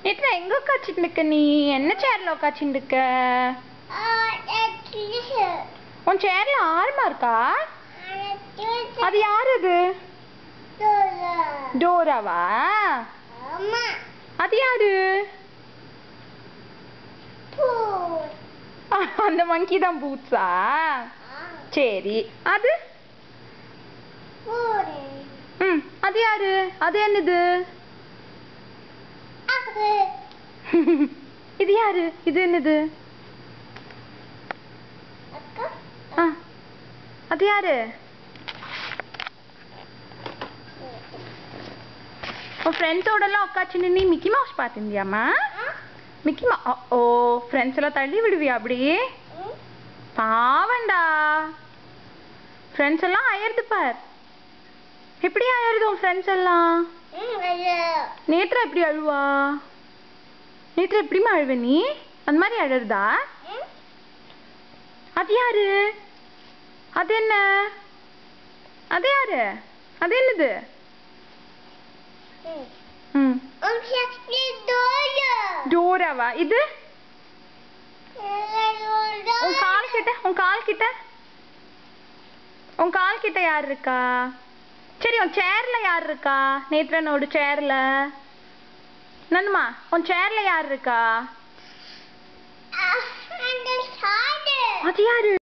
நேத்ரா எங்க உட்காச்சிட்டு இருக்க நீ? என்ன சேர்ல உட்காச்சிட்டு இருக்க? உன் சேர்ல ஆர்மா இருக்கா? அது யாரு? அது டோராவா? அது யாரு? அந்த மங்கி தான் பூட்ஸா? சரி, அது அது யாரு? அது என்னது? இது யாரு? இது என்னது? அது யாரு? உன் ஃப்ரெண்ட்ஸோட எல்லாம் உட்காந்து நீ மிக்கி மவுஸ் பார்த்திருந்தியாமா? மிக்கி ஓ ஃப்ரெண்ட்ஸ் எல்லாம் தள்ளி விடுவியா அப்படி? பாவண்டா. ஃப்ரெண்ட்ஸ் எல்லாம் அயர்ந்து பார். எப்படி அயருது உன் ஃப்ரெண்ட்ஸ் எல்லாம்? நேத்ரா எப்படி அழுவா? நேத்ரா எப்படிமா அழுவ நீ? அந்த மாதிரி அழறதா? அது யாரு? அது என்ன? அது யாரு? அது என்னது? டோராவா? இது உன் கால் கிட்ட உன் கால் கிட்ட யார் இருக்கா? சரி, உன் சேர்ல யார் இருக்கா? நேத்ரனோட சேர்ல நன்மா உன் சேர்ல யார் இருக்கா? அது யாரு?